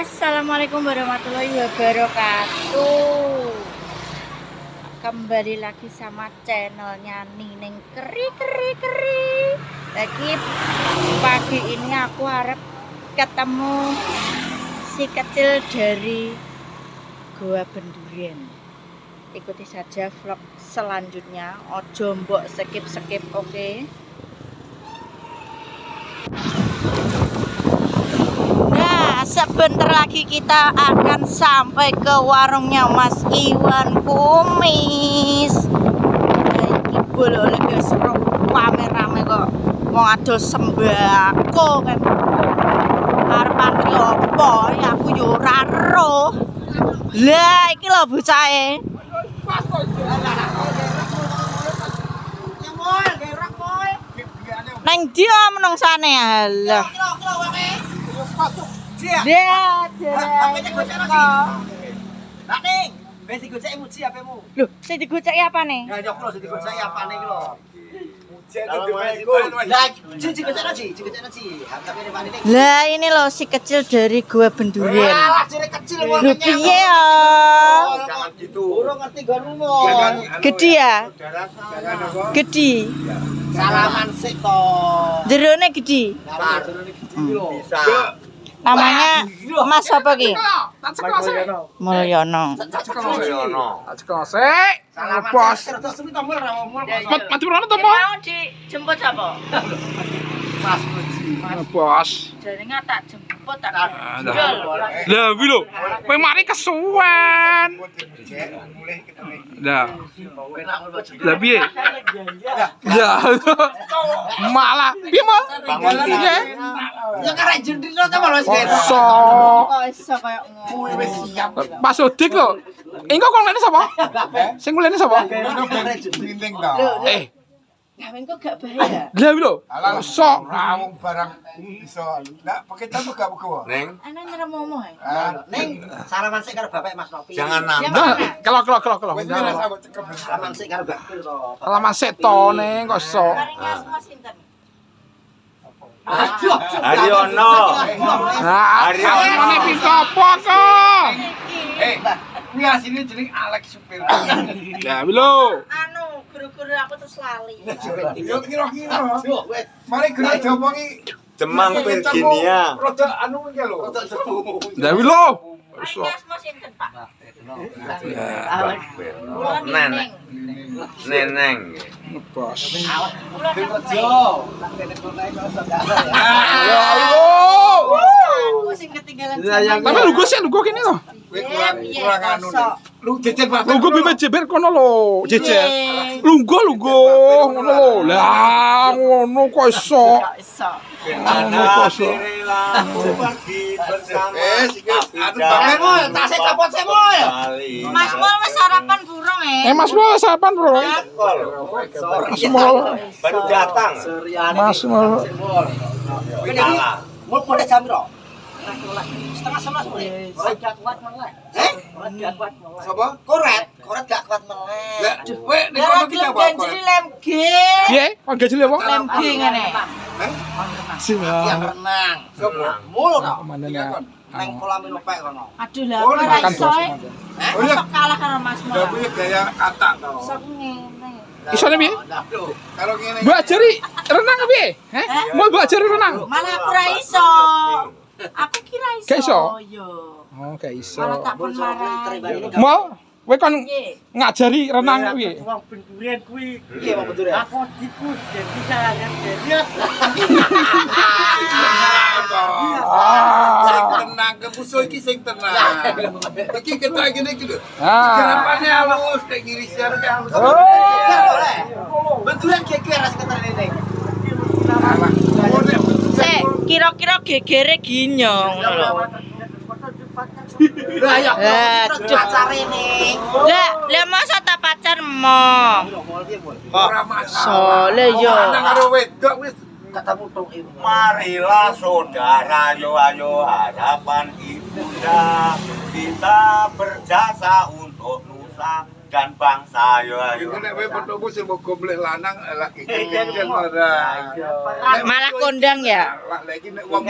Assalamualaikum warahmatullahi wabarakatuh. Kembali lagi sama channelnya Nining Keri. Lagi pagi ini aku harap ketemu si kecil dari Goa Benduren. Ikuti saja vlog selanjutnya. Ojo mbok skip, oke? Sebentar lagi kita akan sampai ke warungnya Mas Iwan Kumis. Iki boleh guys, rame-rame kok mau adol sembako kan. Arepan opo ya aku yo ora roh. Lah iki lho bocahe. Nang dia menungsane halah. Dia, Ning, ben digoceki muji HP-mu. Loh, sing digoceki apa nih? Ya yo lho sing digoceki apane iki lho. Lah ini loh si kecil dari Goa Benduren. Alah jere kecil wong. Lho piye ya? Jangan gitu. Urung ngerti gonmu. Gede ya? Gede. Salaman sik to. Jerone gede. Bisa. Namanya Mas apa ki? Mulyono. Salaman Bos. sik terus suwi to mul ra mul. Mati berana to, Pak? Mau dijemput apa? Mas muji. Bos. Jaringan tak jemput tak. Lah, wi lho. Kowe mari kesuwen. Lah. Lah piye? Ya. Malah piye, Mal? Bangun piye? Ya karek jendrino ta malah sik. Kosong. Kok iso koyo ngono. Kuwi wis siap. Pak Sodik lho. Engko kok ngene sapa? Sing ngene sapa? Eh, Lah engko gak bahaya. lah wi lho. Kosong. Rawung barang iso. Lah paketan kok gak buka. Neng, Ana nyeremomo ae. Ning salaman sik karo bapak Mas Nopi. jangan Ya, nambah. Nah, kelok. Wis wis aku cekep. salaman sik karo Mbak Pil to. Alamat setone kosong. Paling asma sinten? Haryono. Nah, ngene pintu apa kok? Kuwi asine jeneng Alex supir. Lah wi lho. Anu, guru-guru aku terus lali. Yo kira-kira. Mari guna diomongi Demam Virginia. Roda anu iki lho. Lah wi lho. Paling asma sinten, Pak? Nenek. Neneng. Bos. Kula Ya Allah. aku sing ketinggalan. Tapi lugu sih, lugu kene to. Kuwi kurang anu. Lu jejer bapak. Lugu bibit jeber kono lho, jejer. Lungguh ngono lho. Lah ngono kok iso. Ada dirilah pergi bersama. Anu banget. Tak sik kapot sik mul. Mas Mul wis sarapan burung Mas Mul sarapan bro. Mas Mul. Baru datang. Mas Mul. Kalah. Mul boleh jam piro? Setengah 11 mulai. Gak kuat melek. Kuat melek. Sapa? Koret gak kuat melek. Lah, kowe ning Lah kono lagi kita apa? ganjeli lem G. Piye? Kok gajil apa? Lem G ngene. Yang renang. Sapa? Mul to. Komandannya. Neng kolam lopek kono. Aduh lah, Oh, ora makan iso. bos. Oh iya, Masuk kalah karo Mas Mul. gak punya gaya katak to. Sok ngene. Isone piye? Kalau ngene Mbok ajari renang piye? Heh? Mau mbok ajari renang? Malah aku ora iso. Aku kira iso. Gak iso? Yo. Oh, gak iso. Malah tak pun marah. Mal, kowe kon Piye? ngajari renang piye? Wong Benduren kuwi. Piye wong Benduren? Aku diku jadi sarangan dari. sing tenang ke musuh iki sing tenang. Iki ketok ngene iki lho. Ah. Garapane halus nek ngirisian ke halus. Benduren geger sekitar ini. Sik, kira-kira gegere ginyong ngono lho. Lah ya, Aduh. ning. Lah masa tak pacar mo. Ora masalah. Sole yo. Nang karo wedok wis Ketemu tok ibu. Marilah saudara, ayo harapan ibunda. Kita berjasa untuk nusa dan bangsa, ayo. nek kowe petokmu sing mau golek lanang lah iki marah. Malah kondang ya. Lah iki nek wong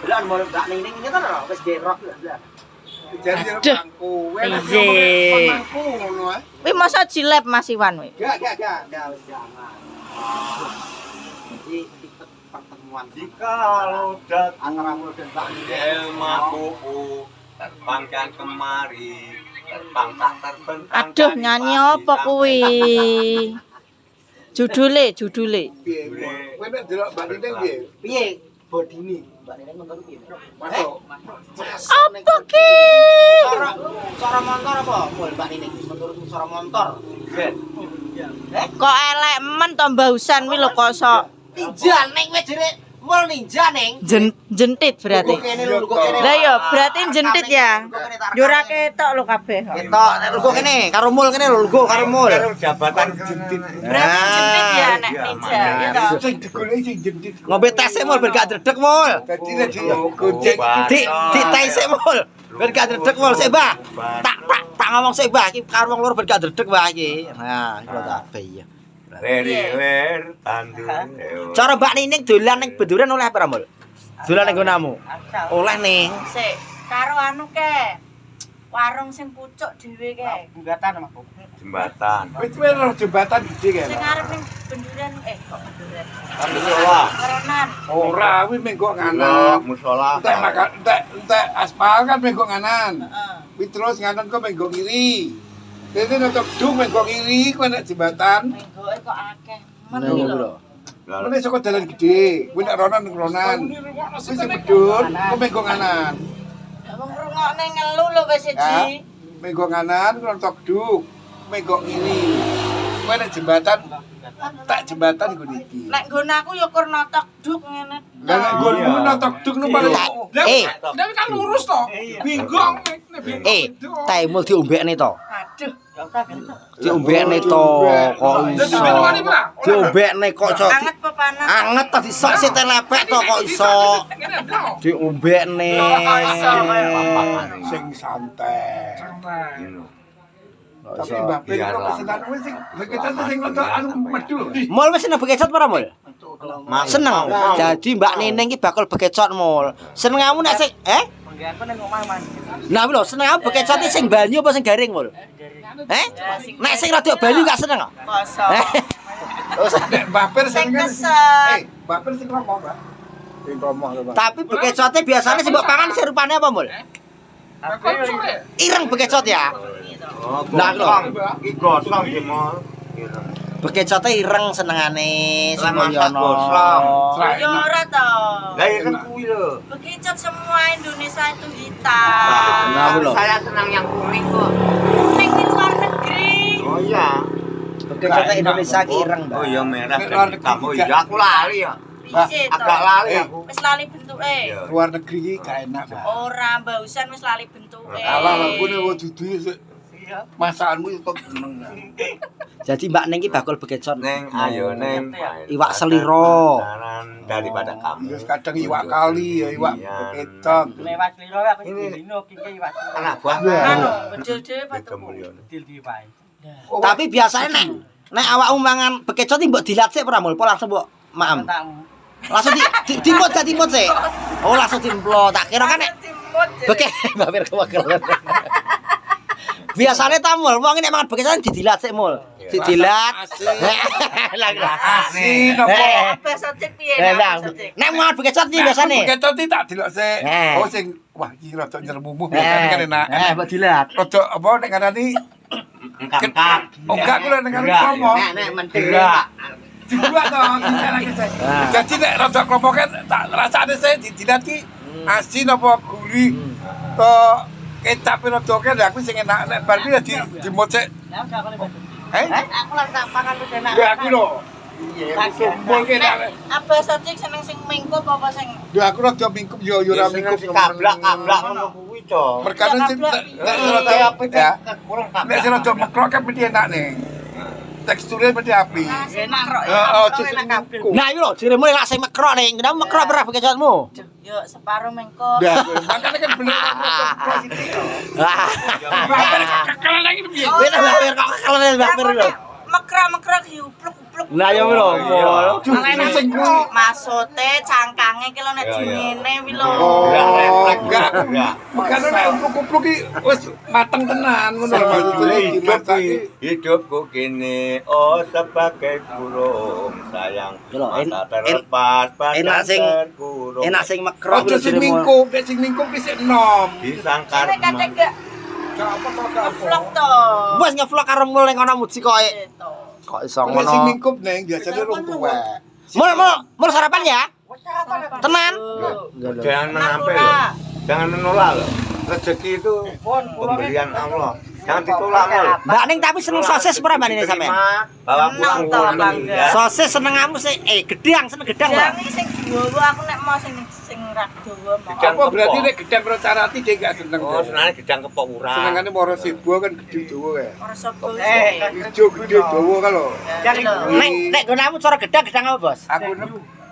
Belan mau Mbak Ning ini kan ora wis gerok ya. Jadi Aduh. bangku. Piye? Bangku ngono ae. Kuwi masa jilep Mas Iwan kuwi. Gak wis jangan. Jadi ikut pertemuan Jikalau antara datang mulut dan Mbak Ning. ilmu terbangkan kemari, terbang tak terbentang. Aduh dari nyanyi pagi apa sampai kuwi? Judule. Piye? Kowe nek delok Mbak Nining piye? Piye bodine Mbak Ning menurut piye? Masuk. Apa ki? Cara motor apa? Mul Mbak Ning menurutmu cara motor. Kok elek men to mbausan kuwi lho kosok. Ninja Ning wis jere mul ninja Ning. Jentit berarti. Kene lho kene. Lah ya berarti jentit ya. Yo ora ketok lho kabeh. Ketok nek lugu kene karo mul kene lho lugu karo mul. Karo jabatan jentit. Berarti jentit ya nek ninja ya toh. Sing digoleki sing jendit. Ngombe tes mul ben gak dredeg mul. Dadi nek digojek Dik tes mul. Ben gak dredeg mul sik, Mbah. Tak ngomong sik, Mbah, iki karo wong loro ben gak dredeg, Mbah iki. Nah, iku kabeh ya. Ler tandu. Cara Mbak Nining dolan ning Benduren oleh apa, Mul? Dolan ning gonamu. Oleh ning Sik, karo anu ke. Warung sing pucuk dhewe ke. jembatan, Mas. Jembatan. wis ora jembatan gede Sing kan. arep ning Benduren kok Benduren. Musola. Koronan. Ora kuwi mengko Musola, nganan. musola. Entek makan entek aspal kan mengko nganan. Heeh. Kuwi terus nganan kok mengko kiri. Dene notok dung mengko kiri kuwi nek jembatan. Menggoe kok akeh. Men Nah, iki iya, lho. Bro. Mene saka dalan gede. Kuwi nek ronan ning ronan. Kuwi sing bedun kok mengko nganan. Wong rungokne ngelu lho wis siji. Mengko nganan kuwi notok dung mengko kiri. Kuwi nek jembatan tak jembatan iku niki. Nek nggon aku ya kur notok duk ngene. Lah nek nggonmu notok dung nu paling Tapi kan lurus toh. Bingung nek bingung. Teh mul diombekne to. Aduh. Diombekne to kok iso. Diombekne kok iso. Anget apa panas? Anget to disok sik teh lepek to kok iso. Diombekne. sing santai. Tapi Mbak Ben kok pesenan kuwi sing beketan sing notok anu medhu. Mul wis seneng bekecot ora, Mul? Seneng. Jadi Mbak Nining iki bakal bekecot, Mul. Senengamu nek sing Nah, lho, seneng bekecot sing banyu apa sing garing, Mul? Nek sing rada banyu gak seneng kok. Kosong. Nek Mbak Ben Sing seneng. keset. Mbak Ben sing romo, Mbak. Sing romo lho, Mbak. Tapi bekecote biasanya sing mbok pangan sing rupane apa, Mul? Ireng bekecot ya. Nah, lho. Iki gosong iki, Mol. Bekecote ireng senengane sing Lah, masak mulyono. gosong. Ya ora to. Lah iki kan kuwi lho. Bekicot semua Indonesia itu hitam. Nah, lho. Saya senang yang kuning kok. Kuning di luar negeri. Oh iya. Bekecote Indonesia ki ireng, Oh Mbak. iya merah Nek dan luar hitam. Oh negeri iya aku lali ya. Piye to? Agak lali aku. Wis lali bentuke. Iya. Luar negeri iki gak enak, Mbak. Ora mbausan wis lali bentuke. Alah lha kuwi wong dudu masakanmu itu seneng. Jadi Mbak Ning ki bakal bekecot. Neng ayo neng. Iwak seliro. Daripada kamu. Terus kadang iwak kali ya iwak Iya. bekecot. Lewat liro aku Ini- dino kiki iwak. Anak buah. Anu, bedil dhewe Beda patuku. mulia. Dil di wae. Oh, Tapi biasanya nek awakmu mangan bekecot iki mbok dilat sik ora, Mul? Apa langsung mbok maem? Tamu. Langsung dimot gak dimot sik. Oh, langsung dimplot. Tak kira kan nek beke bapir kewakelen. Biasane ta, Mul, wong nek mangan bekecot didilat sik, Mul. Didilat. asin apa? Bahasa cek piye? Nah, nek mangan bekecot iki biasane. Bekecot iki tak delok sik. Eh. Oh sing wah iki rada nyermumu biasane kan enak. Mbok dilat. Rada apa nek ngarani Engkap-engkap. oh enggak kuwi nek ngarani Enggak, promo. nek menterak. Dibuat to, bisa lagi saya. Jadi nek rada klopoke tak rasane saya didilat ki asin apa gurih. To kecap rada oke lha aku sing enak nek bar ki dimot sik. Lah gak boleh. Aku lah tak pangan lu enak. Ya aku lho. Iya, sumpul ki nek. Apa sotik seneng sing mingkup apa sing Ya aku rada mingkup yo ora mingkup. Kablak-kablak ngono kuwi to. Perkara sing nek rada ya. Nek sing rada mekrok kan mesti enak nih. Teksturnya mesti api. enak kok. Heeh, terus mingkup. Nah, iki lho jerimu nek sing mekrok ning, kenapa mekrok pernah bekecotmu? Yo separuh mingkup. Ya, makanya kan bener Bapak kekelan lagi piye? Wis bapir kok kekelen bapir lho. Mekrak-mekrak uplek-uplek kupluk. Lah ya lho, Mul. Malah sing maksude cangkange ki lho nek dingene wi lho. Enggak. Makane nek kupluk ki wis mateng tenan ngono lho maksudnya dimasaki. Hidupku kini oh sebagai burung sayang Lho, masa terlepas enak pada sing- terkurung Enak sing mekrok Aja sing mingkup, nek sing mingkup ki sik enom. disangkar Nek kadang gak Gak apa-apa gak apa. vlog to. Wes ngevlog karo Mul ning ana muji kok. Gitu. Kok iso Nek sing ngono. mingkup neng biasanya rong tuwa. Mul sarapan ya? Tenan. jangan menampe loh. Jangan menolak loh. Rezeki itu pemberian Allah. Jangan ditolak loh. Mbak Ning tapi seneng sosis ora Mbak Ning sampean? Bahwa Seneng toh, bangga. Sosis senengamu sih gedang seneng gedang Yang Mbak. iki sing dawa aku nek mau sing rak dawa mau. Gedang Apa berarti nek gedang karo carati dia gak seneng. Oh, sebenarnya gedang kepok urang. Senengane moro sibo kan gede dawa kae. Ora sapa. Ijo gede dawa kan lho. Nek nggonamu cara gedang apa, Bos? Aku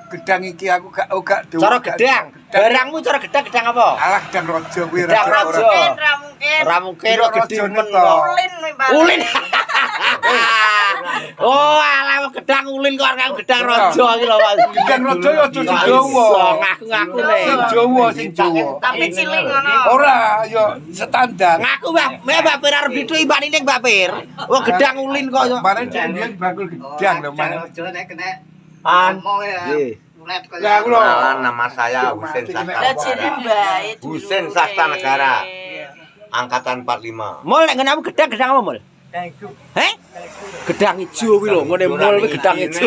gedang iki aku gak dawa. Cara gedang. Barangmu cara gedang apa? Alah gedang rojo kuwi Gedang ora rojo. Mungkin ra mungkin. Ora mungkin Iya, kok gedhe rojone men to. kok. Ulin wi Pak. Ulin. Oh, alah wong gedang ulin kok arek gedang rojo iki lho, Pak. Gedang rojo ya aja didawa. Ngaku-ngaku Sing nih. Sing Jawa, sing Jawa. Tapi cilik ngono. Ora, ya standar. Ngaku Mbak Pir arep bidu Mbak Nining Mbak Pir. Wong gedang ulin kok yo. Kemarin janjian bakul gedang lho, Mang. An. Nggih. Lah aku lho. Kenalan, nama saya Husin Lah Sasta. jere mbae. Husin Sasta Negara. Angkatan 45. Mul nek nggonamu gedang apa, Mul? Heh? Gedang ijo kuwi lho, ngene Mul kuwi gedang ijo.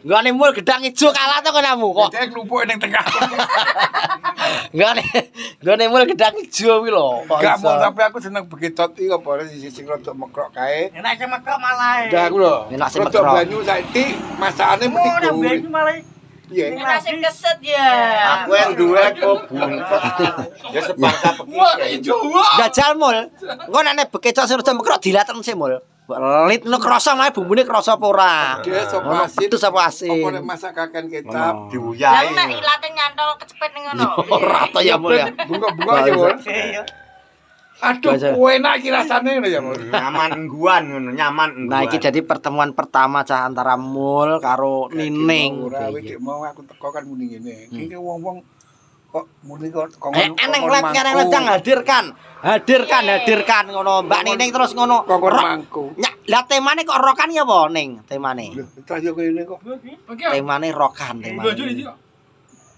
Nggone Mul gedang ijo kalah to nggonamu kok. Dek lumpuh ning tengah. Nggone Mul gedang ijo kuwi lho. Kok Gak iso? mau tapi aku seneng bekecot iki apa sing rada mekrok kae. Enak sing mekrok malah. Dah aku lho. Enak sing Rada mekrok. banyu saiki masakane mesti banyu malah. Iya. Enak sing keset ya. Aku yang dua kok buntet. Ya sebangsa pekik. Jajal Mul. Engko nek bekecok sing rada mekrok dilaten sih Mul. Lit no krasa mae bumbune krasa apa ora? Dia sapa asin. Itu sapa asin. Apa nek masakaken kecap Ono. Lah Diuyai. nek ilate nyantol kecepet ning ngono. Ora to ya Mul ya. bunga-bunga aja, Mon. Aduh, Bahasa. enak iki rasane ngono ya, Mon. Nyaman engguan ngono, nyaman engguan. Nah iki jadi pertemuan pertama cah antara Mul karo Nining. Ora wis mau aku teko kan muni ngene. Iki wong-wong kok muni kok Eneng let ngareng ledang hadirkan ngono Mbak Nining terus ngono. Kongkon Ro- mangku. Nya, lah temane kok rokan ya apa Ning temane? Lho, tas yo kene kok. Temane rokan temane.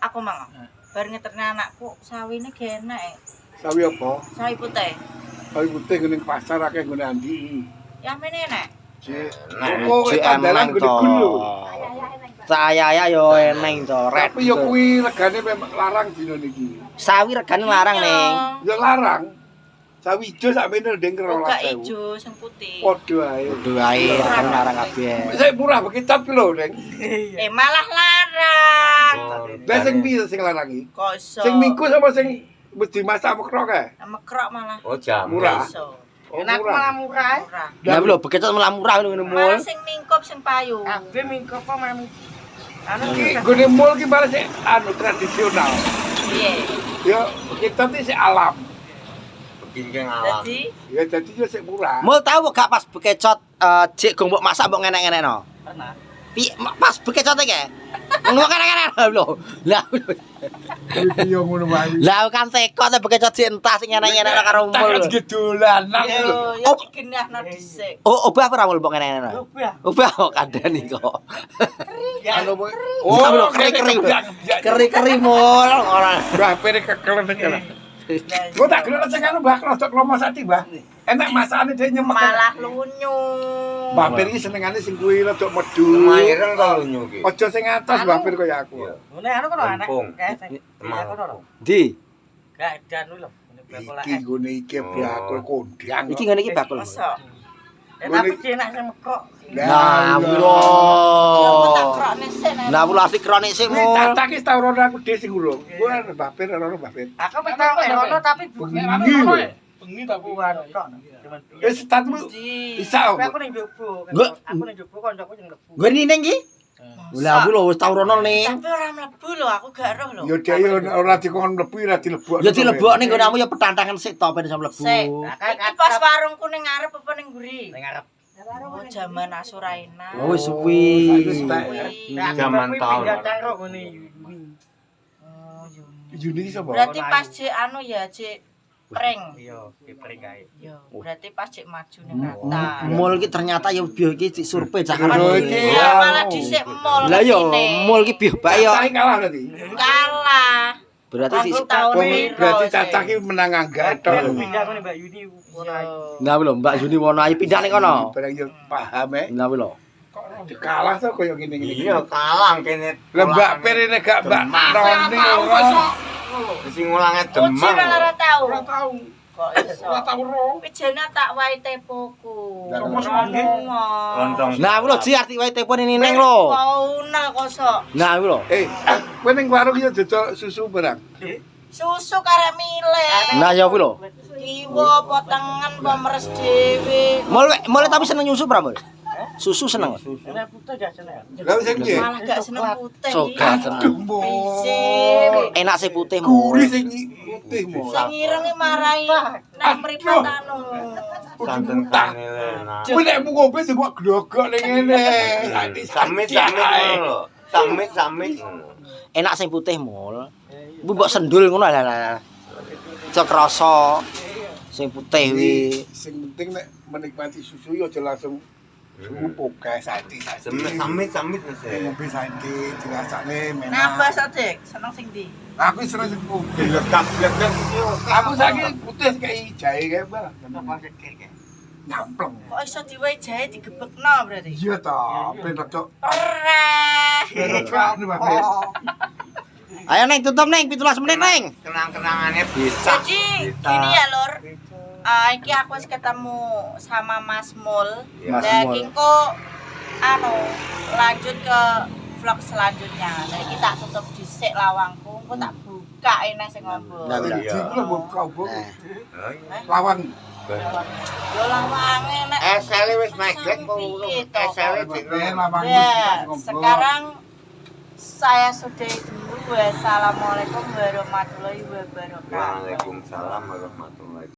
Aku mang. Bar ngeterne anakku sawine genek. Sawi apa? Sawi putih. Sawi putih ngene pasar akeh ngene Andi. Ya mene nek. Cek. Nah, Kok Cik tandalan emang to. gede-gede lho. Saya yo eneng to, red. Tapi yo kuwi regane memang larang dino niki. Sawi regane larang Ning. Yo larang. Sawi ijo sakmene ndeng Oh, gak 12.000. ijo sing putih. Padha ae. Duh ae regane larang kabeh. Saya murah bekicap ki lho, Neng. Malah larang. Lah sing piye sing larang iki? Kok iso? Sing minggu sama sing mesti masak mekrok kae? Mekrok malah. Oh, jam. Murah. Iso. Oh, murah. Murah. Lah lho bekecot malah murah ngono Malah Mul. sing mingkup sing payu. Iki gone mall ki malah sik anu tradisional. Piye? Yo bekicap iki sik alam. Begingking alam. Dadi Ya jadi yo sik murah. Mul tahu gak pas bekecot cek gombok masak mbok ngenek-ngenekno? Pernah. Pas bekecot iki. Ngomong enek-enek lho. Lah Iki yo ngono wae. lah kan teko te bekecot cek entah sing enek-enek karo Mul. Tak gedolanan lho. yo digenahno dhisik. Oh, obah apa Mul mbok ngenek-ngenekno? Obah kok kandhani kok. Anu boy. Oh, lho keri-keri Mul. Ora. Mbah pere kekelen iki. Gua tak gelem sing anu Mbah krosok lomo sati, Mbah. Enak masakane dhewe nyemek. Malah lunyu. Mbah Pir iki senengane sing kuwi rada medu. Lumayan to lunyu ki. Aja sing atas Mbah Pir kaya aku. Tempung. Di. Iki gone iki bakul kondang. Iki ngene iki bakul. Masa? Tapi enak sing mekok. Nah, Aku tak lho. krokne sik nek. Lah kula asik kronik sik Ini Mul. tata ki tau rono aku dhewe sing urung. Gua Mbah Pir ora Mbah Pir. Aku petang rono tapi Bengi wis statmu bisa apa? ning jowo. Nggak. Aku ning jowo kancaku sing lebu. Gue Nining ki? Lah aku lho wis tau rono ning. Tapi ora mlebu lho, aku gak roh lho. Ya dhewe ora dikon mlebu ora dilebok. Ya dilebokne nggonamu ya petantangan sik to ben iso mlebu. Sik. Iki pas warungku ning ngarep apa ning mburi? Ning ngarep. Oh, zaman Asuraina. Oh, wis suwi. Zaman tahun. Oh, Juni iki sapa? berarti pas cek anu ya, cek pring. Iya, pring kae. Yo, berarti pas cek maju ning kata. Mall iki ternyata ya bio iki cik survei Jakarta. Lho, iki. iki. Iya, malah dhisik mall. Lah yo ngene. mall iki bio bae yo. Cacah kalah berarti. Kalah. Berarti Aku sik tahun Wong piro, berarti sih? cacah iki menang angga tok. Pindah kene Mbak Yuni Yo. Nah lho Mbak Yuni Wonoayu pindah ning kono. Barang yo paham Nah lho. Kalah to koyo ngene-ngene. Iya, kalang kene. Lah Mbak Perine gak Mbak Roni ora. Sing ulange Uji demang. malah ora tau. Ora tau. Kok iso? Ora tau ro. Pijana tak wae tepoku. Sama-sama. Lontong. Nah lho Ji arti wae telepon ini neng lho. Fauna kosok. Nah lho. Kowe ning warung yo dodol susu barang. Susu karek milih. Nah ya kuwi lho. Kiwa potengan pemeres dhewe. Mall tapi seneng nyusu pra, Mul? Susu seneng. Enak putih gak seneng. Lah sing piye? Malah gak seneng putih. Coba seneng. Bisi. Enak sih putih Mul. Gurih sing putih mo. Sing ireng marai nang mripat anu. Santen kanile. Nah. Kowe nek mau ngopi sing kok glogok ning ngene. Samit lho. Samit. Enak sing putih Mul. Kuwi mbok sendul ngono lah. Cok rasa sing putih kuwi. Sing penting nek menikmati susu yo aja langsung ngupuk kae sati. Samit sih. Ngopi sati dirasane menak. Nambah Sadik, seneng sing ndi? Aku seneng sing putih. Lekap Aku saiki putih kayak jahe kae, Mbak. Nyampleng. Kok iso diwehi jahe digebekno berarti? Iya ta, ben rada Pereh. ben rada Mbak. Ayo Neng tutup Neng 17 menit Neng. Kenang-kenangannya bisa. Jadi gini ya Lur, iki aku wis ketemu sama Mas Mul. Mas Lah Mul. kingko anu lanjut ke vlog selanjutnya. Nah iki tak tutup dhisik lawangku, engko tak buka enak sing ngobrol. Nah, Jadi ku lho kau bu. Nah. Lawang. Yo lawange nek SL wis meglek po urung. SL Lawang. ya, sekarang saya sudahi dulu. Wassalamualaikum warahmatullahi wabarakatuh. Waalaikumsalam warahmatullahi